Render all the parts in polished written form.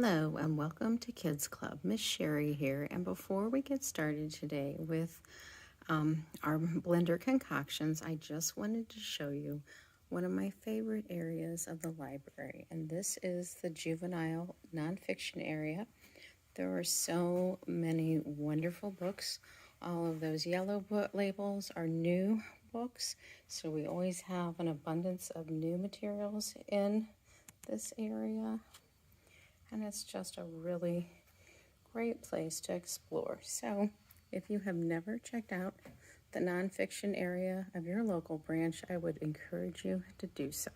Hello and welcome to Kids Club. Miss Sherry here, and before we get started today with our blender concoctions, I just wanted to show you one of my favorite areas of the library, and this is the juvenile nonfiction area. There are so many wonderful books. All of those yellow book labels are new books, so we always have an abundance of new materials in this area. And it's just a really great place to explore. So if you have never checked out the nonfiction area of your local branch, I would encourage you to do so.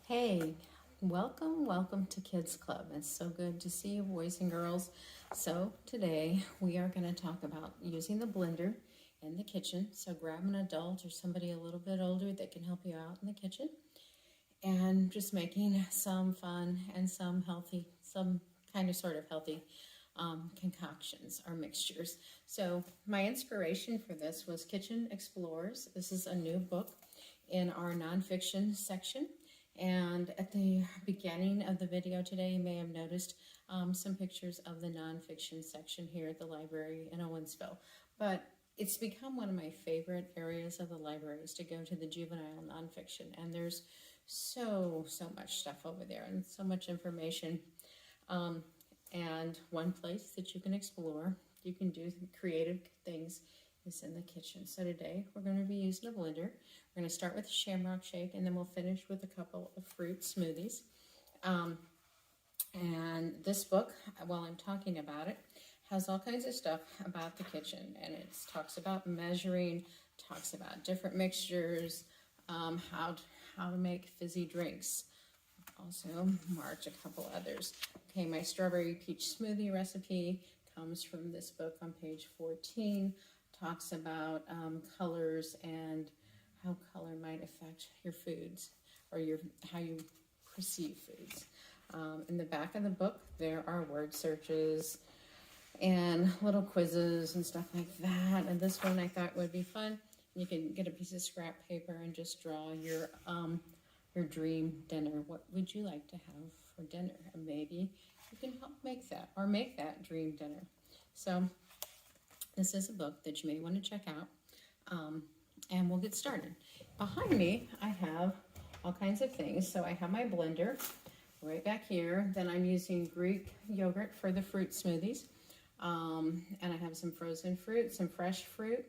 Hey, welcome to Kids Club. It's so good to see you, boys and girls. So today we are going to talk about using the blender in the kitchen. So grab an adult or somebody a little bit older that can help you out in the kitchen, and just making some fun and some healthy, some kind of sort of healthy concoctions or mixtures. So my inspiration for this was Kitchen Explorers. This is a new book in our nonfiction section. And at the beginning of the video today, you may have noticed some pictures of the nonfiction section here at the library in Owensville. But it's become one of my favorite areas of the library is to go to the juvenile nonfiction. And there's so much stuff over there and so much information. And one place that you can explore, you can do creative things, is in the kitchen. So today we're going to be using a blender. We're going to start with a Shamrock shake, and then we'll finish with a couple of fruit smoothies. And this book, while I'm talking about it, has all kinds of stuff about the kitchen, and it talks about measuring, talks about different mixtures, how to make fizzy drinks. Also marked a couple others. Okay, my strawberry peach smoothie recipe comes from this book on page 14. Talks about colors and how color might affect your foods or how you perceive foods. In the back of the book, there are word searches and little quizzes and stuff like that. And this one I thought would be fun. You can get a piece of scrap paper and just draw your dream dinner. What would you like to have for dinner? And maybe you can help make that or make that dream dinner. So this is a book that you may want to check out, and we'll get started. Behind me, I have all kinds of things. So I have my blender right back here. Then I'm using Greek yogurt for the fruit smoothies, and I have some frozen fruit, some fresh fruit.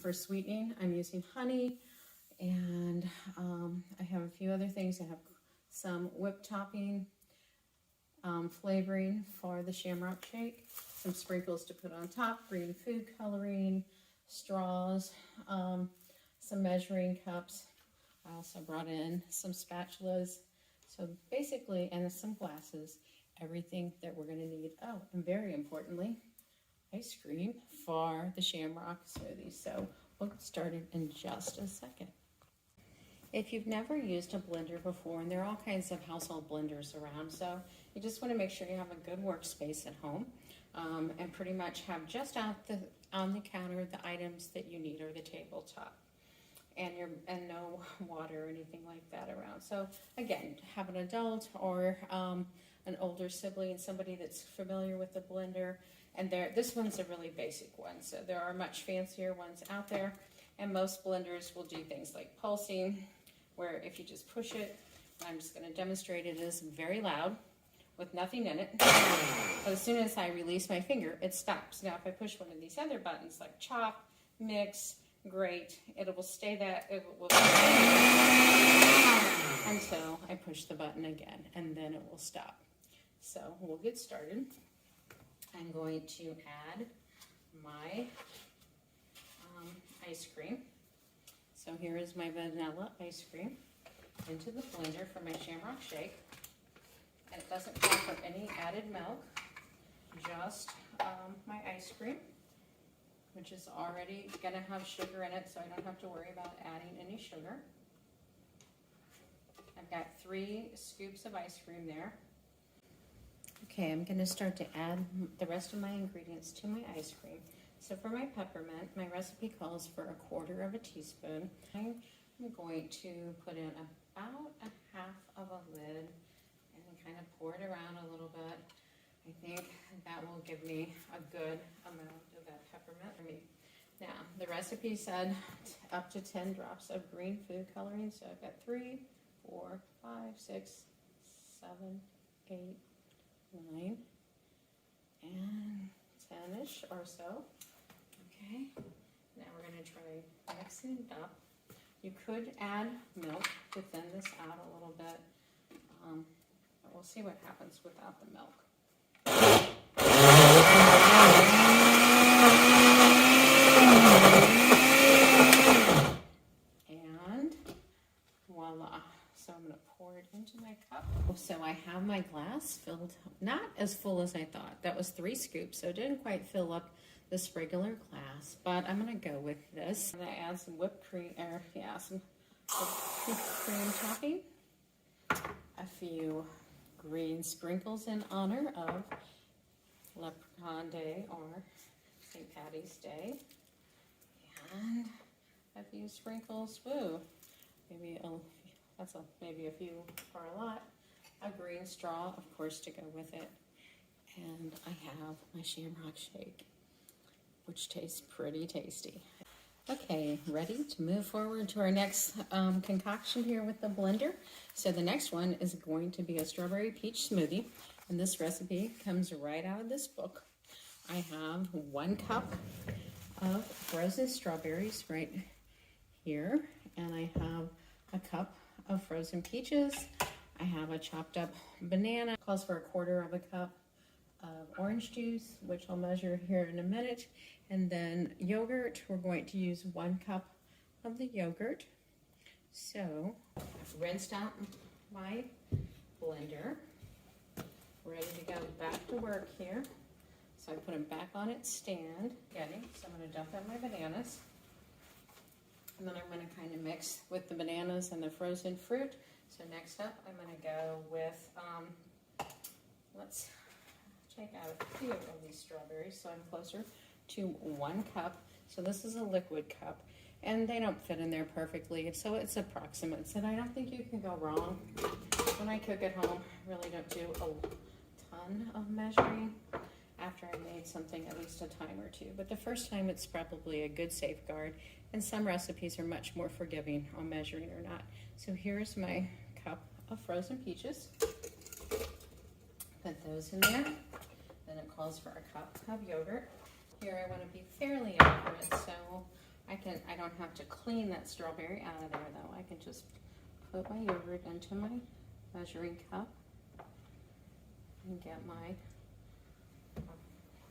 For sweetening, I'm using honey, and I have a few other things. I have some whipped topping, flavoring for the Shamrock shake, some sprinkles to put on top, green food coloring, straws, some measuring cups. I also brought in some spatulas. So basically, and some glasses, everything that we're going to need. Oh, and very importantly, ice cream for the Shamrock smoothie. So we'll get started in just a second. If you've never used a blender before, and there are all kinds of household blenders around, so you just want to make sure you have a good workspace at home, and pretty much have just on the counter the items that you need, or the tabletop, and no water or anything like that around. So again, have an adult or an older sibling, somebody that's familiar with the blender, and this one's a really basic one. So there are much fancier ones out there, and most blenders will do things like pulsing, where if you just push it, I'm just going to demonstrate, it is very loud with nothing in it. But as soon as I release my finger, it stops. Now if I push one of these other buttons like chop, mix, grate, it will stay until I push the button again, and then it will stop. So we'll get started. I'm going to add my ice cream. So here is my vanilla ice cream into the blender for my Shamrock shake. And it doesn't call for any added milk, just my ice cream, which is already gonna have sugar in it, so I don't have to worry about adding any sugar. I've got 3 scoops of ice cream there. Okay, I'm gonna start to add the rest of my ingredients to my ice cream. So for my peppermint, my recipe calls for 1/4 teaspoon. I'm going to put in about 1/2 of a lid and kind of pour it around a little bit. I think that will give me a good amount of that peppermint. Now, the recipe said up to 10 drops of green food coloring, so I've got 3, 4, 5, 6, 7, 8, 9, and 10-ish or so. Okay, now we're going to try mixing it up. You could add milk to thin this out a little bit, but we'll see what happens without the milk. And voila. So I'm going to pour it into my cup. So I have my glass filled, not as full as I thought. That was 3 scoops, so it didn't quite fill up this regular glass, but I'm going to go with this. I'm going to add some whipped cream, some whipped cream topping, a few green sprinkles in honor of Leprechaun Day or St. Patty's Day, and a few sprinkles, maybe a few or a lot, a green straw, of course, to go with it, and I have my Shamrock shake, which tastes pretty tasty. Okay, ready to move forward to our next concoction here with the blender. So the next one is going to be a strawberry peach smoothie, and this recipe comes right out of this book. I have 1 cup of frozen strawberries right here, and I have a cup of frozen peaches. I have a chopped up banana. It calls for 1/4 cup of orange juice, which I'll measure here in a minute. And then yogurt, we're going to use 1 cup of the yogurt. So I've rinsed out my blender, ready to go back to work here. So I put them back on its stand. So I'm going to dump in my bananas. And then I'm going to kind of mix with the bananas and the frozen fruit. So next up, I'm going to go with, let's take out a few of these strawberries so I'm closer to 1 cup. So this is a liquid cup, and they don't fit in there perfectly, so it's approximates, and I don't think you can go wrong. When I cook at home, I really don't do a ton of measuring. After I made something, at least a time or 2, but the first time it's probably a good safeguard, and some recipes are much more forgiving on measuring or not. So here's my cup of frozen peaches. Put those in there. Then it calls for a cup of yogurt. Here I want to be fairly accurate, so I don't have to clean that strawberry out of there though. I can just put my yogurt into my measuring cup and get my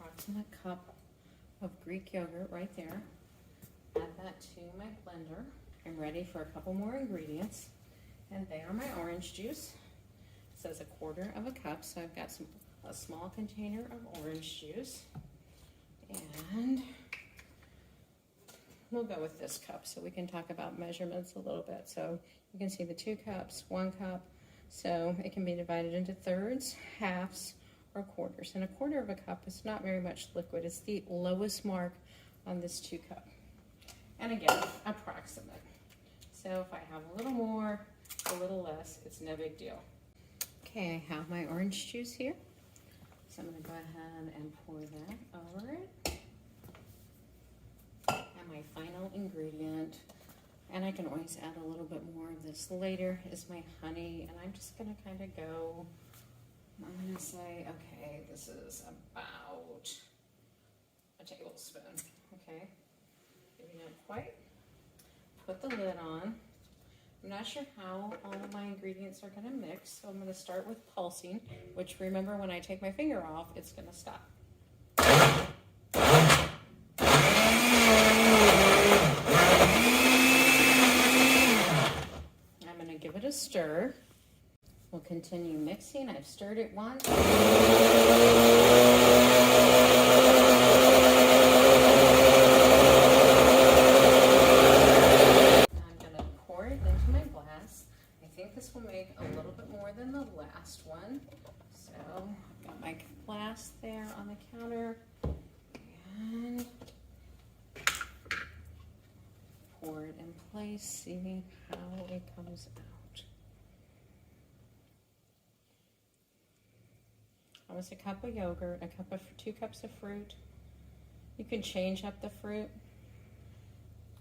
approximate cup of Greek yogurt right there. Add that to my blender. I'm ready for a couple more ingredients, and they are my orange juice. It says 1/4 cup, so I've got a small container of orange juice, and we'll go with this cup so we can talk about measurements a little bit. So you can see the 2 cups, 1 cup, so it can be divided into thirds, halves, or quarters. And 1/4 cup is not very much liquid. It's the lowest mark on this 2 cup. And again, approximate. So if I have a little more, a little less, it's no big deal. Okay, I have my orange juice here. So I'm going to go ahead and pour that over it. And my final ingredient, and I can always add a little bit more of this later, is my honey. And I'm just going to kind of go, I'm going to say, okay, this is about a tablespoon, okay? Maybe not quite. Put the lid on. I'm not sure how all of my ingredients are going to mix, so I'm going to start with pulsing, which, remember, when I take my finger off, it's going to stop. I'm going to give it a stir. We'll continue mixing. I've stirred it once. This will make a little bit more than the last one. So I've got my glass there on the counter and pour it in place, see how it comes out. Almost a cup of yogurt, 2 cups of fruit. You can change up the fruit.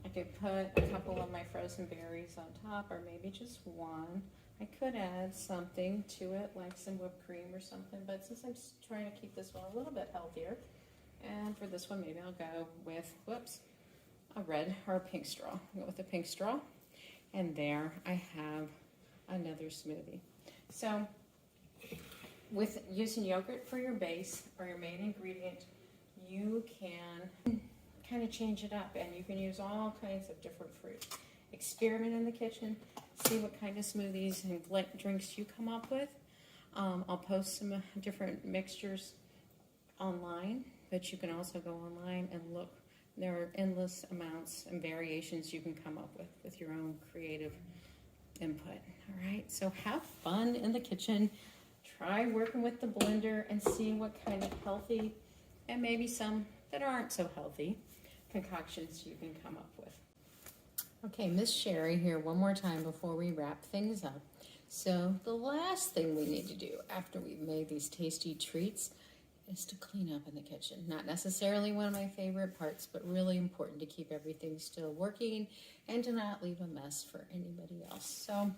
I could put a couple of my frozen berries on top, or maybe just one. I could add something to it, like some whipped cream or something, but since I'm trying to keep this one a little bit healthier, and for this one, maybe I'll go with, a red or a pink straw. I'll go with a pink straw, and there I have another smoothie. So, with using yogurt for your base or your main ingredient, you can kind of change it up, and you can use all kinds of different fruit. Experiment in the kitchen, see what kind of smoothies and drinks you come up with. I'll post some different mixtures online, but you can also go online and look. There are endless amounts and variations you can come up with your own creative input. All right, so have fun in the kitchen. Try working with the blender and see what kind of healthy, and maybe some that aren't so healthy, concoctions you can come up with. Okay, Miss Sherry here one more time before we wrap things up. So the last thing we need to do after we've made these tasty treats is to clean up in the kitchen. Not necessarily one of my favorite parts, but really important to keep everything still working and to not leave a mess for anybody else. So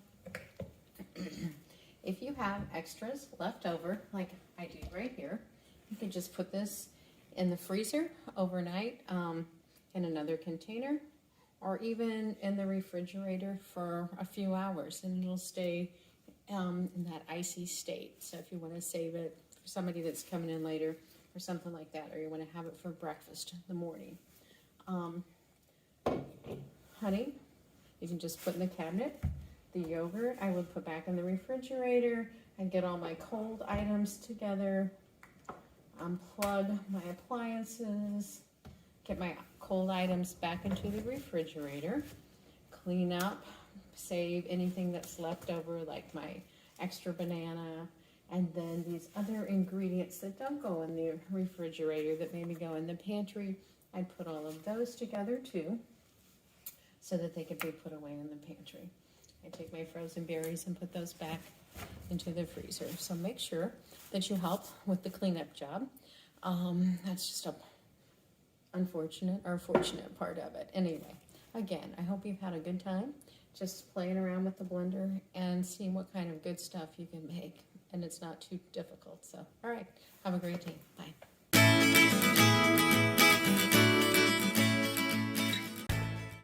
if you have extras left over, like I do right here, you can just put this in the freezer overnight in another container, or even in the refrigerator for a few hours, and it'll stay in that icy state. So if you want to save it for somebody that's coming in later or something like that, or you want to have it for breakfast in the morning. Honey, you can just put in the cabinet. The yogurt I would put back in the refrigerator and get all my cold items together. Unplug my appliances, get my cold items back into the refrigerator, clean up, save anything that's left over, like my extra banana, and then these other ingredients that don't go in the refrigerator that maybe go in the pantry, I'd put all of those together too, so that they could be put away in the pantry. I take my frozen berries and put those back into the freezer. So make sure that you help with the cleanup job. That's just a unfortunate or fortunate part of it. Anyway, again, I hope you've had a good time just playing around with the blender and seeing what kind of good stuff you can make. And it's not too difficult. So, all right, have a great day. Bye.